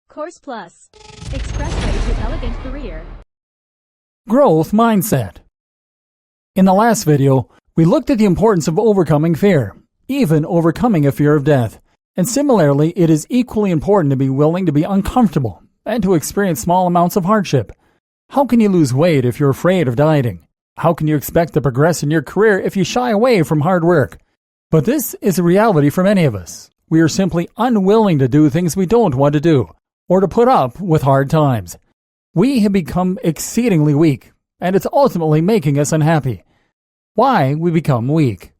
Course Plus. Expressway to elegant career. Growth mindset. In the last video, we looked at the importance of overcoming fear, even overcoming a fear of death. And similarly, it is equally important to be willing to be uncomfortable and to experience small amounts of hardship. How can you lose weight if you're afraid of dieting? How can you expect to progress in your career if you shy away from hard work? But this is a reality for many of us. We are simply unwilling to do things we don't want to do, or to put up with hard times. We have become exceedingly weak, and it's ultimately making us unhappy. Why we become weak?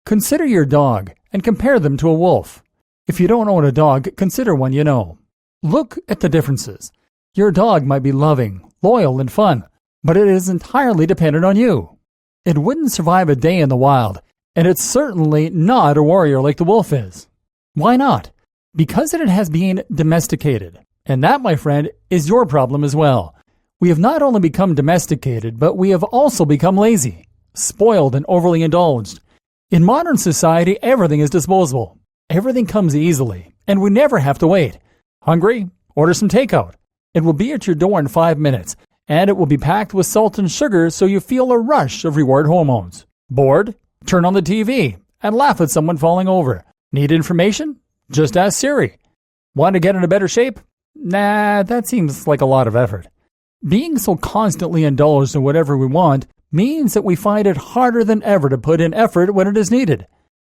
Consider your dog and compare them to a wolf. If you don't own a dog, consider one you know. Look at the differences. Your dog might be loving, loyal, and fun, but it is entirely dependent on you. It wouldn't survive a day in the wild, and it's certainly not a warrior like the wolf is. Why not? Because it has been domesticated. And that, my friend, is your problem as well. We have not only become domesticated, but we have also become lazy, spoiled, and overly indulged. In modern society, everything is disposable. Everything comes easily, and we never have to wait. Hungry? Order some takeout. It will be at your door in 5 minutes, and it will be packed with salt and sugar so you feel a rush of reward hormones. Bored? Turn on the TV and laugh at someone falling over. Need information? Just ask Siri. Want to get in a better shape? Nah, that seems like a lot of effort. Being so constantly indulged in whatever we want means that we find it harder than ever to put in effort when it is needed.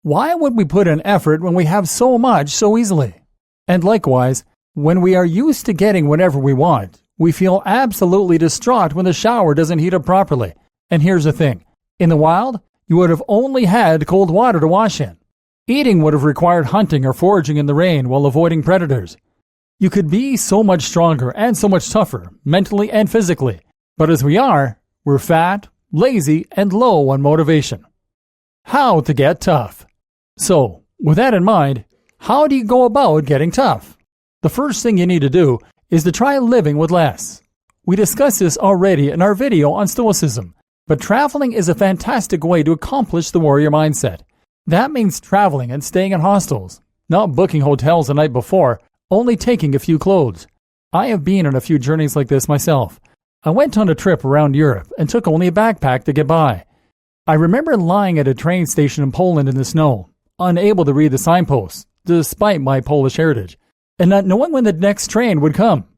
Why would we put in effort when we have so much so easily? And likewise, when we are used to getting whatever we want, we feel absolutely distraught when the shower doesn't heat up properly. And here's the thing. In the wild, you would have only had cold water to wash in. Eating would have required hunting or foraging in the rain while avoiding predators. You could be so much stronger and so much tougher, mentally and physically. But as we are, we're fat, lazy, and low on motivation. How to get tough. So, with that in mind, how do you go about getting tough? The first thing you need to do is to try living with less. We discussed this already in our video on Stoicism, but traveling is a fantastic way to accomplish the warrior mindset. That means traveling and staying in hostels, not booking hotels the night before, only taking a few clothes. I have been on a few journeys like this myself. I went on a trip around Europe and took only a backpack to get by. I remember lying at a train station in Poland in the snow, unable to read the signposts, despite my Polish heritage, and not knowing when the next train would come,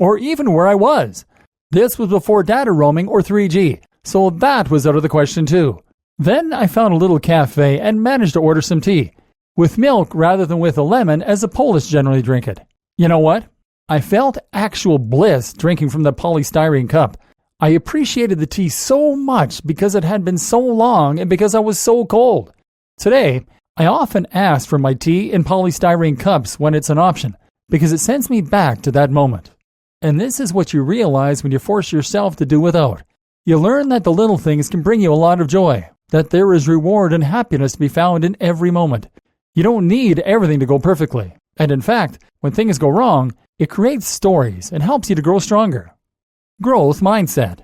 or even where I was. This was before data roaming or 3G, so that was out of the question too. Then I found a little cafe and managed to order some tea, with milk rather than with a lemon as the Polish generally drink it. You know what? I felt actual bliss drinking from the polystyrene cup. I appreciated the tea so much because it had been so long and because I was so cold. Today, I often ask for my tea in polystyrene cups when it's an option, because it sends me back to that moment. And this is what you realize when you force yourself to do without. You learn that the little things can bring you a lot of joy, that there is reward and happiness to be found in every moment. You don't need everything to go perfectly. And in fact, when things go wrong, it creates stories and helps you to grow stronger. Growth mindset.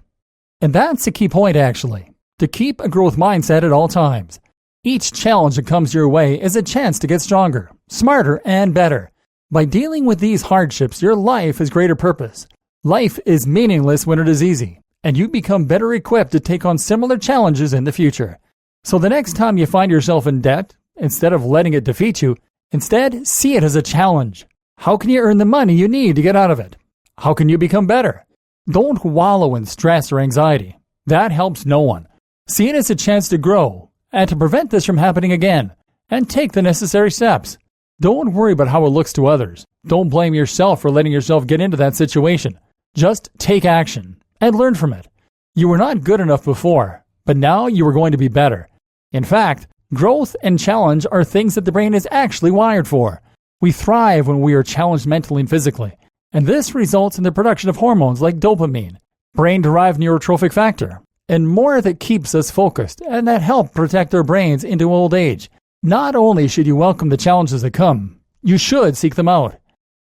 And that's the key point actually, to keep a growth mindset at all times. Each challenge that comes your way is a chance to get stronger, smarter, and better. By dealing with these hardships, your life has greater purpose. Life is meaningless when it is easy, and you become better equipped to take on similar challenges in the future. So the next time you find yourself in debt, instead of letting it defeat you, instead see it as a challenge. How can you earn the money you need to get out of it? How can you become better? Don't wallow in stress or anxiety. That helps no one. See it as a chance to grow and to prevent this from happening again, and take the necessary steps. Don't worry about how it looks to others. Don't blame yourself for letting yourself get into that situation. Just take action and learn from it. You were not good enough before, but now you are going to be better. In fact, growth and challenge are things that the brain is actually wired for. We thrive when we are challenged mentally and physically, and this results in the production of hormones like dopamine, brain-derived neurotrophic factor, and more that keeps us focused and that help protect our brains into old age. Not only should you welcome the challenges that come, you should seek them out.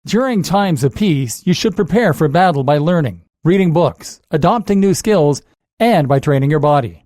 During times of peace, you should prepare for battle by learning, reading books, adopting new skills, and by training your body.